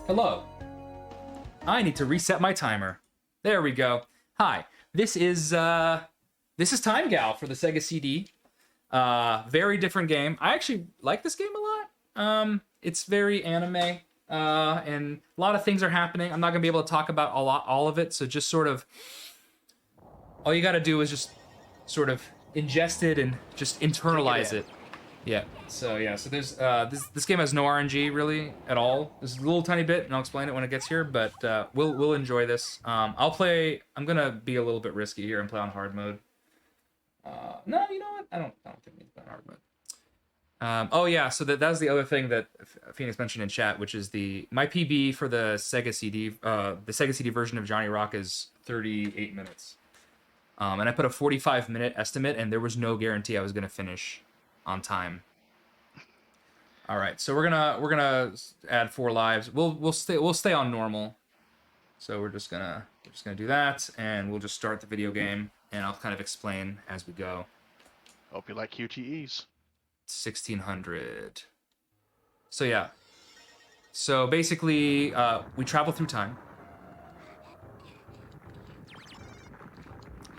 Hello. I need to reset my timer. There we go. Hi. This is Time Gal for the Sega CD. Very different game. I actually like this game a lot. It's very anime, and a lot of things are happening. I'm not gonna be able to talk about all of it, so just sort of all you gotta do is just sort of ingest it and just internalize it. Yeah. So there's this game has no RNG really at all. There's a little tiny bit, and I'll explain it when it gets here. But we'll enjoy this. I'm gonna be a little bit risky here and play on hard mode. No, you know what? I don't think we need to play on hard mode. Oh yeah, so that's the other thing that Phoenix mentioned in chat, which is my PB for the Sega CD. The Sega CD version of Johnny Rock is 38 minutes. And I put a 45-minute estimate, and there was no guarantee I was gonna finish on time. All right, so we're gonna add 4 lives. We'll stay on normal. So we're just gonna do that, and we'll just start the video game, and I'll kind of explain as we go. Hope you like QTEs. 1600. So yeah. So basically, we travel through time,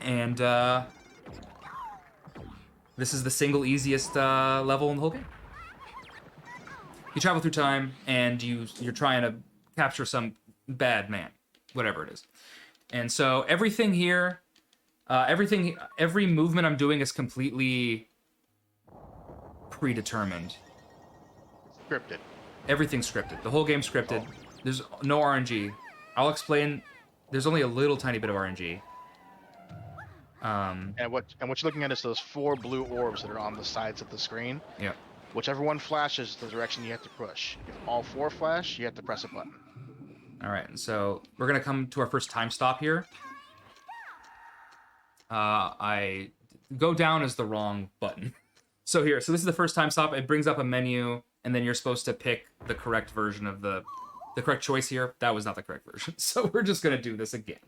and this is the single easiest level in the whole game. You travel through time, and you're trying to capture some bad man, whatever it is. And so everything here, every movement I'm doing is completely predetermined. Scripted. Everything's scripted. The whole game's scripted. There's no RNG. I'll explain. There's only a little tiny bit of RNG. And what you're looking at is those 4 blue orbs that are on the sides of the screen. Yeah. Whichever one flashes is the direction you have to push. If all 4 flash, you have to press a button. All right, so we're gonna come to our first time stop here. I go down is the wrong button. So this is the first time stop. It brings up a menu, and then you're supposed to pick the correct version of the correct choice here. That was not the correct version, so we're just gonna do this again.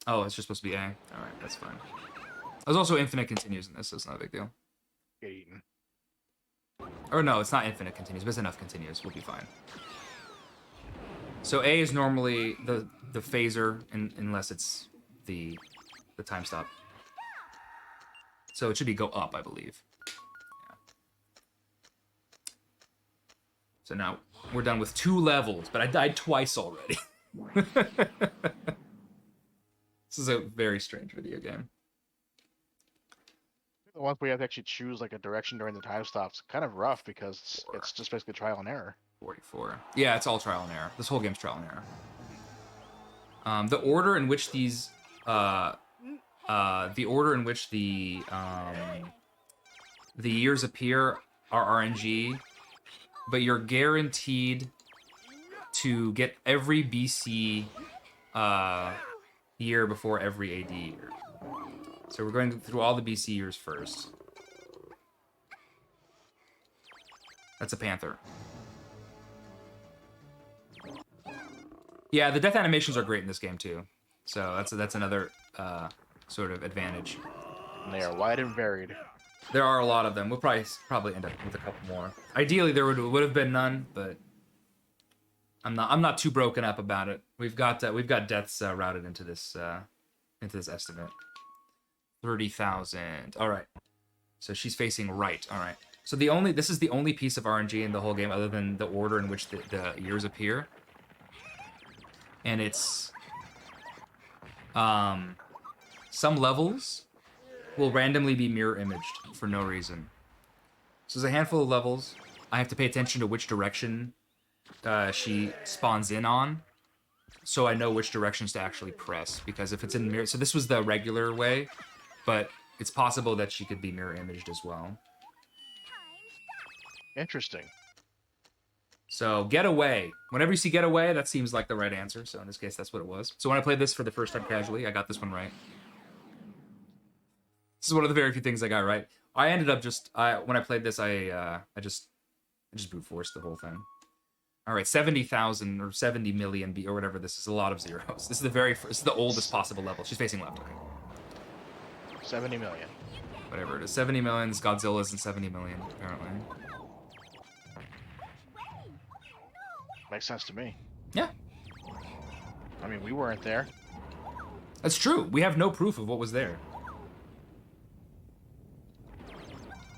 Oh, it's just supposed to be A. All right, that's fine. There's also infinite continues in this, so it's not a big deal. Get eaten. Or no, it's not infinite continues, but it's enough continues. We'll be fine. So A is normally the phaser, unless it's the time stop. So it should be go up, I believe. Yeah. So now we're done with 2 levels, but I died twice already. This is a very strange video game. The ones where you have to actually choose like a direction during the time stops, kind of rough because it's just basically trial and error. 44. Yeah, it's all trial and error. This whole game's trial and error. The order in which these, the years appear are RNG, but you're guaranteed to get every BC year before every AD year. So we're going through all the BC years first. That's a panther. Yeah, the death animations are great in this game too. So that's another sort of advantage. And they are wide and varied. There are a lot of them. We'll probably end up with a couple more. Ideally, there would have been none, but I'm not too broken up about it. We've got deaths routed into this estimate. 30,000. All right. So she's facing right. All right. So this is the only piece of RNG in the whole game, other than the order in which the years appear. And it's some levels will randomly be mirror imaged for no reason. So there's a handful of levels. I have to pay attention to which direction she spawns in on, so I know which directions to actually press. Because if it's in mirror, so this was the regular way, but it's possible that she could be mirror imaged as well. Interesting. So get away. Whenever you see get away, that seems like the right answer. So in this case, that's what it was. So when I played this for the first time casually, I got this one right. This is one of the very few things I got right. I ended up when I played this, I just brute forced the whole thing. All right, 70,000 or 70 million or whatever. This is a lot of zeros. This is this is the oldest possible level. She's facing left. Okay. 70 million. Whatever it is, 70 million. Godzilla's in 70 million apparently. Makes sense to me. Yeah. I mean, we weren't there. That's true. We have no proof of what was there.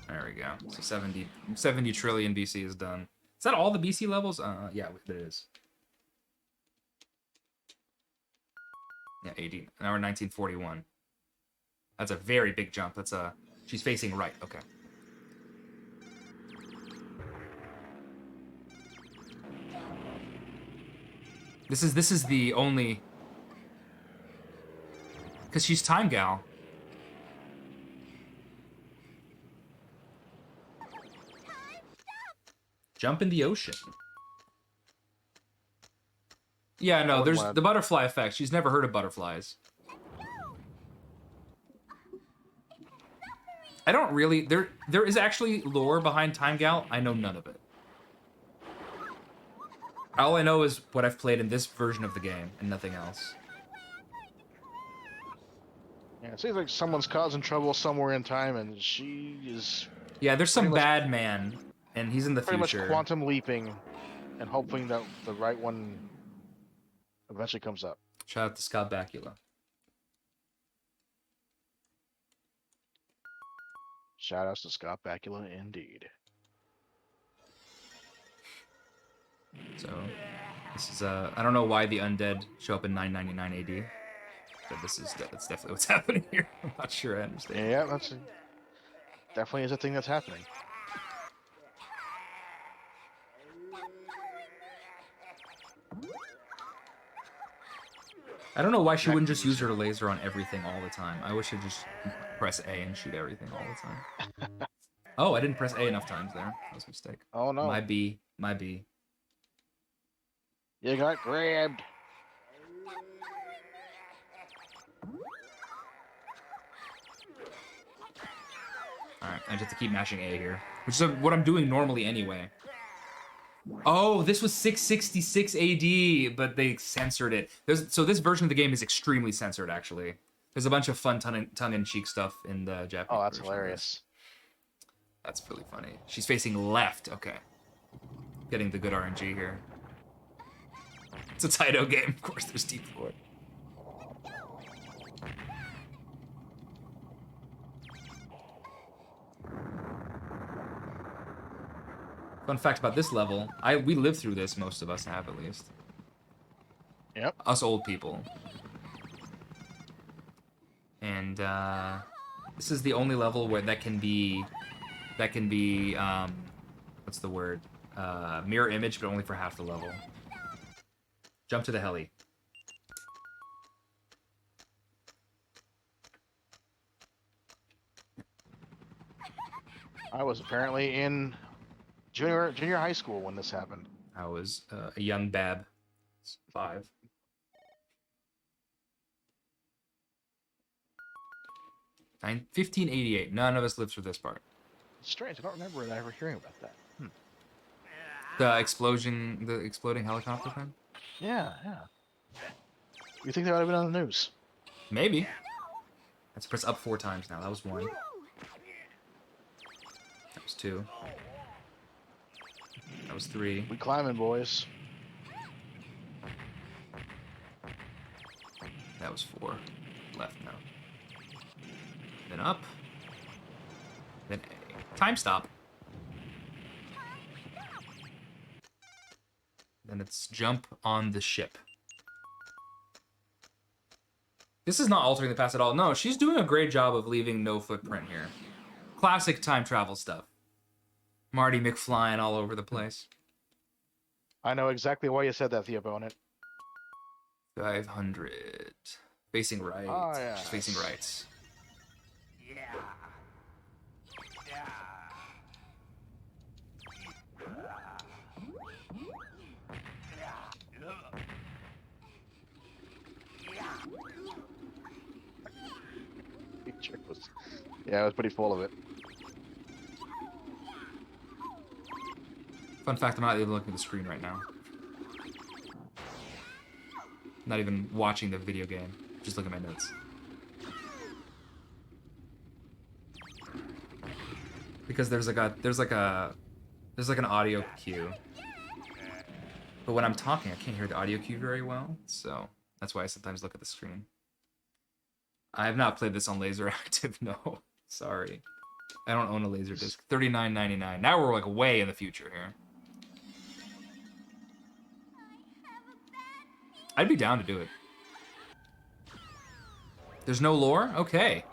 There we go. So 70 trillion BC is done. Is that all the BC levels? Yeah, it is. Yeah, 80. Now we're 1941. That's a very big jump. That's a... She's facing right. Okay. This is the only... Because she's Time Gal. Jump in the ocean. Yeah, no, there's the butterfly effect. She's never heard of butterflies. I don't really... There is actually lore behind Time Gal. I know none of it. All I know is what I've played in this version of the game, and nothing else. Yeah, it seems like someone's causing trouble somewhere in time, and she is... Yeah, there's some bad man, and he's in the pretty future. much quantum leaping, and hoping that the right one eventually comes up. Shout out to Scott Bakula. Shout outs to Scott Bakula, indeed. So, this is, I don't know why the undead show up in 999 AD. But that's definitely what's happening here. I'm not sure I understand. Yeah, definitely is a thing that's happening. I don't know why she wouldn't just use her laser on everything all the time. I wish I'd just press A and shoot everything all the time. Oh, I didn't press A enough times there. That was a mistake. Oh no. My B. My B. You got grabbed. Alright, I just have to keep mashing A here. Which is what I'm doing normally anyway. Oh, this was 666 AD, but they censored it. So this version of the game is extremely censored, actually. There's a bunch of fun tongue-in-cheek stuff in the Japanese Oh, that's version. hilarious. That's really funny. She's facing left. Okay. Getting the good RNG here. It's a Taito game. Of course, there's deep for it. Fun fact about this level, we lived through this, most of us have at least. Yep. Us old people. And this is the only level where that can be what's the word? Mirror image, but only for half the level. Jump to the heli. I was apparently in junior high school when this happened. I was a young bab. 5. Nine, 1588. None of us lived through this part. Strange. I don't remember ever hearing about that. The exploding helicopter thing? Yeah. You think that would have been on the news? Maybe. I have to press up 4 times now. That was 1. That was 2. That was 3. We climbing, boys. That was 4. Left now. Then up. Then A. Time stop. Then it's jump on the ship. This is not altering the past at all. No, she's doing a great job of leaving no footprint here. Classic time travel stuff. Marty McFlying all over the place. I know exactly why you said that, the opponent. 500. Facing right. Oh, yeah. She's facing right. Yeah, I was pretty full of it. Fun fact, I'm not even looking at the screen right now. Not even watching the video game. Just looking at my notes. Because there's like an audio cue. But when I'm talking, I can't hear the audio cue very well, so that's why I sometimes look at the screen. I have not played this on Laser Active, no. Sorry. I don't own a Laserdisc. $39.99. Now we're like way in the future here. I'd be down to do it. There's no lore? Okay.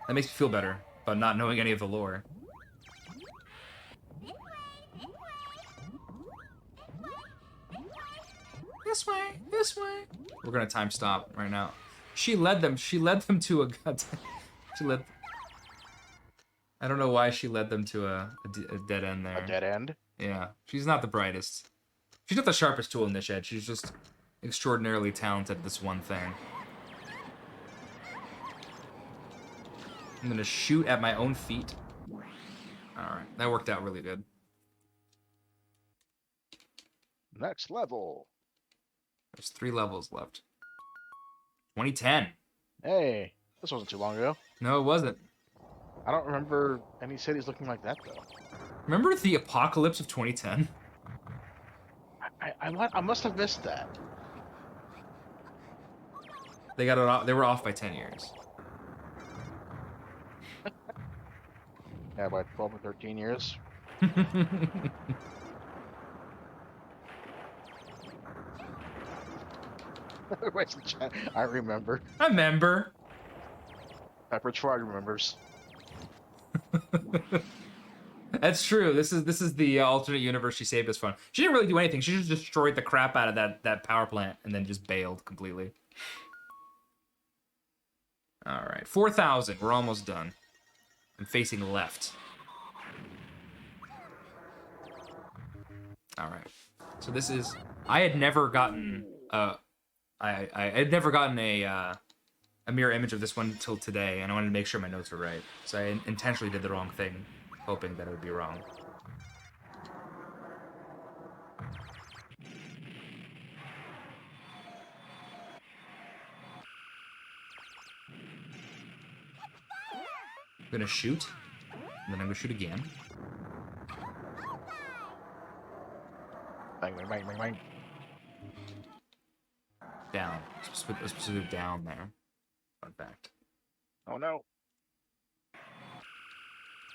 That makes me feel better about not knowing any of the lore. This way, this way. We're gonna time stop right now. She led them to a I don't know why she led them to a dead end there. A dead end? Yeah, she's not the brightest. She's not the sharpest tool in this shed. She's just extraordinarily talented at this one thing. I'm gonna shoot at my own feet. Alright, that worked out really good. Next level. There's 3 levels left. 2010. Hey, this wasn't too long ago. No, it wasn't. I don't remember any cities looking like that though. Remember the apocalypse of 2010? I must have missed that. They got it off, they were off by 10 years. Yeah, by 12 or 13 years. Wait, I remember. I remember. Pepperidge Farm remembers. That's true. This is the alternate universe she saved us from. She didn't really do anything. She just destroyed the crap out of that power plant and then just bailed completely. All right, 4,000. We're almost done. I'm facing left. All right. So this is. I had never gotten. I had never gotten a mirror image of this one until today, and I wanted to make sure my notes were right. So I intentionally did the wrong thing, hoping that it would be wrong. I'm gonna shoot, and then I'm gonna shoot again. Bang, bang, bang, bang, bang. Down. Let's put it down there. Fun fact. Oh no.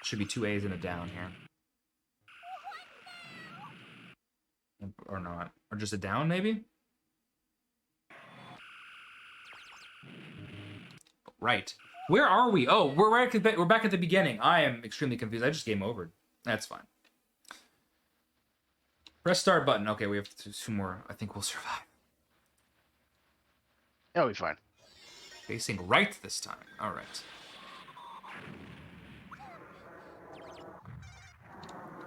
Should be 2 A's and a down here. Or not. Or just a down, maybe? Right. Where are we? Oh, we're back at the beginning. I am extremely confused. I just game over. That's fine. Press start button. Okay, we have 2 more. I think we'll survive. It'll be fine. Facing right this time. All right.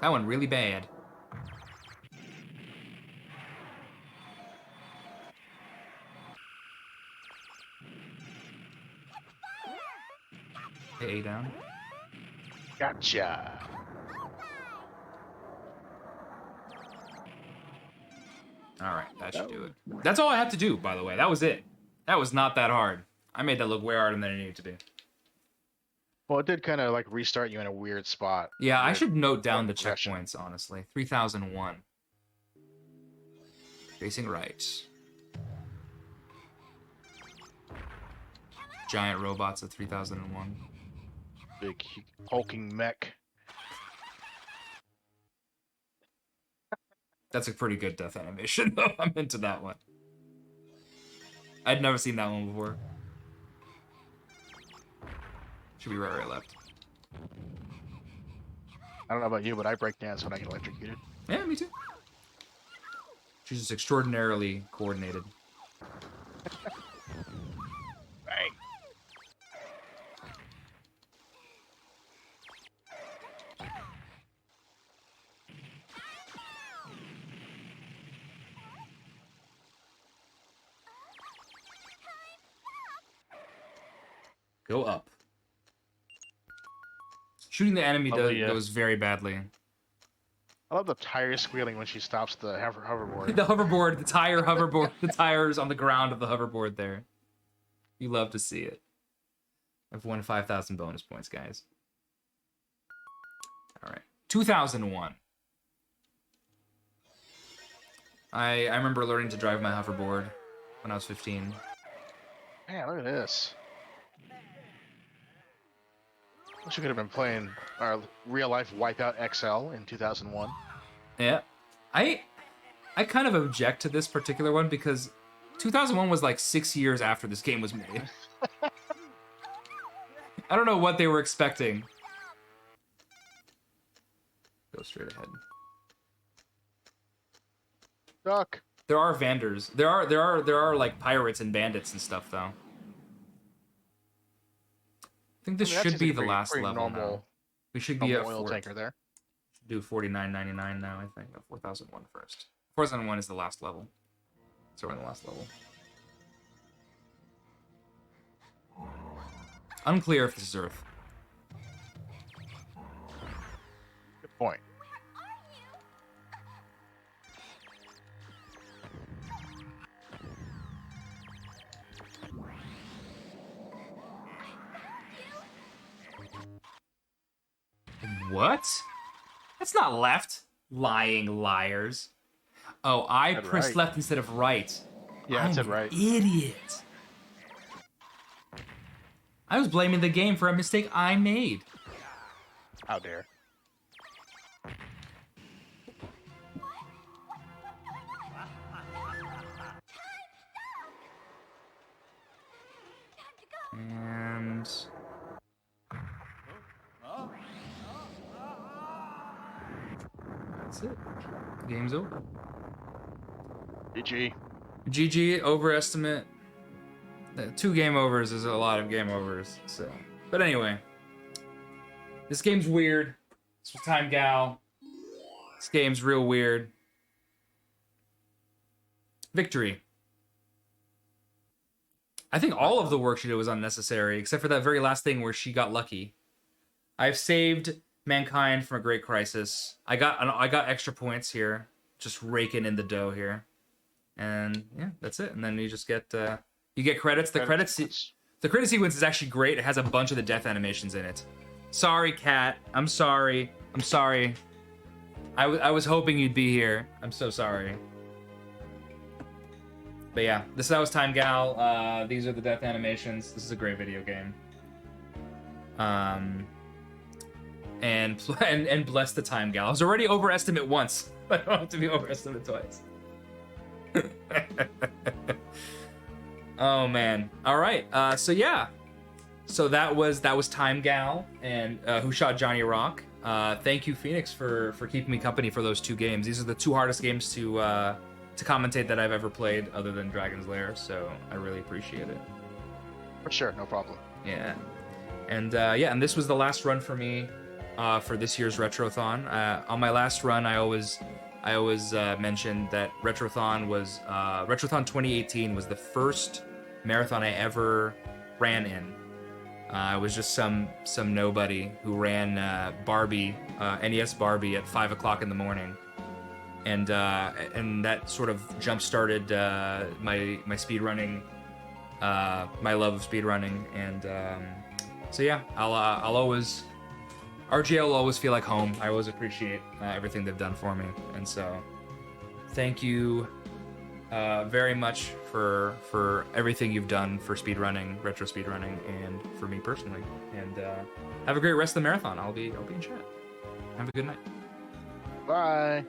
That one really bad. A down. Gotcha. All right, that should do it. That's all I had to do, by the way. That was it. That was not that hard. I made that look way harder than it needed to be. Well, it did kind of like restart you in a weird spot. Yeah, I Weird should note down the progression. checkpoints, honestly. 3001. Facing right. Giant robots at 3001. Big hulking mech. That's a pretty good death animation, though. I'm into that one. I'd never seen that one before. Should be right or left. I don't know about you, but I break dance when I get electrocuted. Yeah, me too. She's just extraordinarily coordinated. Bang. Go up. Shooting the enemy Lovely, goes very badly. I love the tire squealing when she stops the hoverboard. The hoverboard, the hoverboard, the tires on the ground of the hoverboard there. You love to see it. I've won 5,000 bonus points, guys. All right. 2001. I remember learning to drive my hoverboard when I was 15. Man, look at this. Wish we could have been playing our real life Wipeout XL in 2001. Yeah. I kind of object to this particular one because 2001 was like 6 years after this game was made. I don't know what they were expecting. Go straight ahead. Duck. There are vendors. There are like pirates and bandits and stuff though. I think this I mean, that should seems be like a the last pretty level now. normal, We should be at oil tanker there. do 49.99 now, I think. No, 4001 first. 4001 is the last level. So we're in the last level. Unclear if this is Earth. Good point. What? That's not left. Lying liars. Oh, I Said pressed right. left instead of right. Yeah, I'm it said an right. idiot. I was blaming the game for a mistake I made. How dare. And that's it. Game's over. GG. GG, overestimate. 2 game overs is a lot of game overs. So, but anyway, this game's weird. This was Time Gal. This game's real weird. Victory. I think all of the work she did was unnecessary, except for that very last thing where she got lucky. I've saved mankind from a great crisis. I got extra points here, just raking in the dough here, and yeah, that's it. And then you just get you get credits. The credit sequence is actually great. It has a bunch of the death animations in it. Sorry, Cat. I'm sorry. I'm sorry. I was hoping you'd be here. I'm so sorry. But yeah, that was Time Gal. These are the death animations. This is a great video game. And bless the Time Gal. I was already overestimate once, but I don't have to be overestimate twice. Oh man. All right. So yeah. So that was Time Gal and Who Shot Johnny Rock. Thank you, Phoenix, for keeping me company for those 2 games. These are the 2 hardest games to commentate that I've ever played, other than Dragon's Lair. So I really appreciate it. For sure, no problem. Yeah. And and this was the last run for me for this year's Retrothon. On my last run, I always mentioned that Retrothon 2018 was the first marathon I ever ran in. I was just some nobody who ran Barbie, NES Barbie at 5 o'clock in the morning, and that sort of jump started my speed running, my love of speed running, and so yeah, I'll always. RGL will always feel like home. I always appreciate everything they've done for me, and so thank you very much for everything you've done for speedrunning, retro speedrunning, and for me personally. And have a great rest of the marathon. I'll be in chat. Have a good night. Bye.